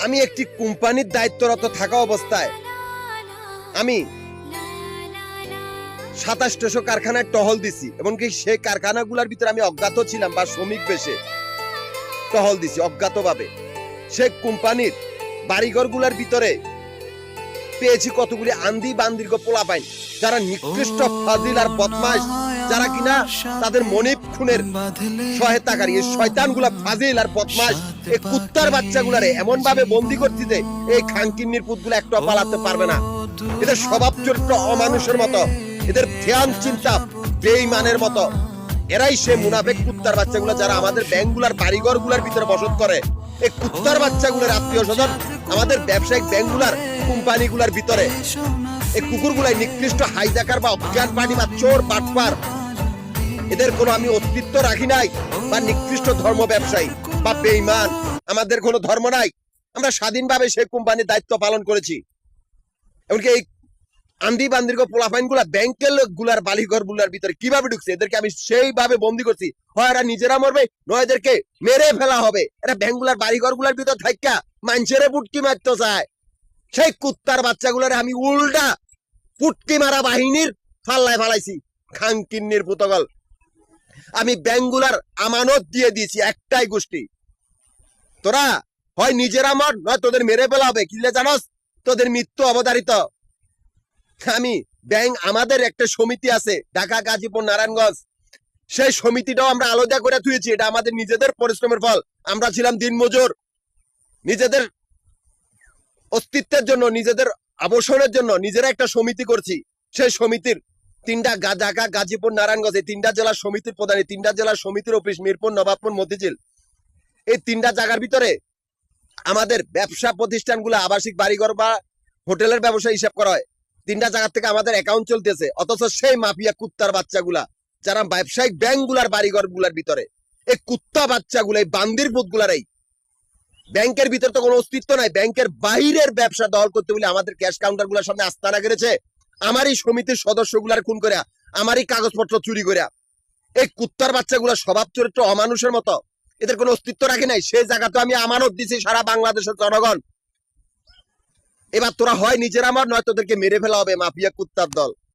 আমি একটি কোম্পানির দায়িত্বরত থাকা অবস্থায় আমি 2700 কারখানায় টহল দিছি, এমনকি সেই কারখানাগুলোর ভিতরে আমি অজ্ঞাত ছিলাম বা শ্রমিক বেশে টহল দিছি অজ্ঞাতভাবে। সেই কোম্পানির বাড়িঘরগুলোর ভিতরে পেয়েছি কতগুলি আন্দি বান্দির্ঘ পোলাপাইন, যারা নিকৃষ্ট ফাজিল আর বদমাশ, যারা কিনা তাদের মনিব খুনের সহায়তাকারী। এই শয়তানগুলা ফাজিল আর বদমাশ এই কুত্তার বাচ্চাগুলারে এমন ভাবে বন্দি করছি যে এই খানকিন্নির পুতগুলো একটু পালাতে পারবে না। এদের স্বভাব চরিত্র অমানুষের মতো, এদের ধ্যান চিন্তা বেঈমানের মতো। এরাই সে মুনাফিক কুত্তার বাচ্চাগুলো যারা আমাদের ব্যাংকগুলার বাড়িঘরগুলার ভিতরে বসত করে। এই কুত্তার বাচ্চাগুলোর আত্মীয় স্বজন আমাদের ব্যবসায়িক ব্যাংকগুলার কোম্পানিগুলার ভিতরে, এই কুকুরগুলাই নিকৃষ্ট হাইজাকার বা অজ্ঞান পানি বা চোর বাটপার। এদের কোনো আমি অস্তিত্ব রাখি নাই, বা নিকৃষ্ট ধর্ম ব্যবসায়ী বা বেঈমান। আমাদের কোনো ধর্ম নাই, আমরা স্বাধীনভাবে সেই কোম্পানির দায়িত্ব পালন করেছি। এমনকি এই আন্দি বান্দির্ঘ পোলাপাইন গুলা ব্যাংকের গুলার বালিঘর গুলার ভিতরে কিভাবে ঢুকছে, এদেরকে আমি সেইভাবে বন্দি করছি। হয় এরা নিজেরা মরবে, নয় এদেরকে মেরে ফেলা হবে। এরা ব্যাংকগুলার বাড়িঘর গুলার ভিতর থাকা মানুষের পুটকি মারতে চায়। সেই কুত্তার বাচ্চাগুলার আমি উল্টা পুটকি মারা বাহিনীর ফাল্লায় ফালাইছি। খানকিন্নির পুতগল আমি ব্যাংকগুলার আমানত দিয়ে দিয়েছি একটাই গোষ্ঠী, তোরা হয় নিজেরা মর, নয় তোদের মেরে ফেলা হবে। কিলে জানোস, তোদের মৃত্যু অবধারিত। আমি ব্যাংক, আমাদের একটা সমিতি আছে ঢাকা, গাজীপুর, নারায়ণগঞ্জ। সেই সমিতিটাও আমরা আলাদা করে তুলেছি। এটা আমাদের নিজেদের পরিশ্রমের ফল। আমরা ছিলাম দিনমজুর, নিজেদের অস্তিত্বের জন্য, নিজেদের আবাসনের জন্য নিজেরা একটা সমিতি করছি। সেই সমিতির তিনটা ঢাকা, গাজীপুর, নারায়ণগঞ্জ, এই তিনটা জেলার সমিতির প্রধান, এই তিনটা জেলার সমিতির অফিস মিরপুর, নবাবপুর, মতিঝিল। এই তিনটা জায়গার ভিতরে আমাদের ব্যবসা প্রতিষ্ঠানগুলো, আবাসিক বাড়িঘর বা হোটেলের ব্যবসা হিসাব করা হয়। তিনটা জায়গা থেকে আমাদের অ্যাকাউন্ট চলতেছে, অথচ সেই মাফিয়া কুত্তার বাচ্চাগুলা যারা ব্যবসায়িক ব্যাংকগুলার বাড়িঘর গুলার ভিতরে, এই কুত্তা বাচ্চাগুলো, এই বান্দির পুতগুলার, এই ব্যাংকের ভিতরে তো কোনো অস্তিত্ব নাই। ব্যাংকের বাইরের ব্যবসা দখল করতে বলে আমাদের ক্যাশ কাউন্টার গুলার সামনে আস্তানা গেড়েছে। আমারই সমিতির সদস্যগুলার খুন করে, আমারই কাগজপত্র চুরি করে। এই কুত্তার বাচ্চাগুলা স্বভাব চরিত্র অমানুষের মতো, এদের কোনো অস্তিত্ব রাখে নাই। সেই জায়গা তো আমি আমানত দিছি সারা বাংলাদেশের জনগণ। এবার তোরা হয় নিজেরা মর, নয় তোদেরকে মেরে ফেলা হবে মাফিয়া কুত্তার দল।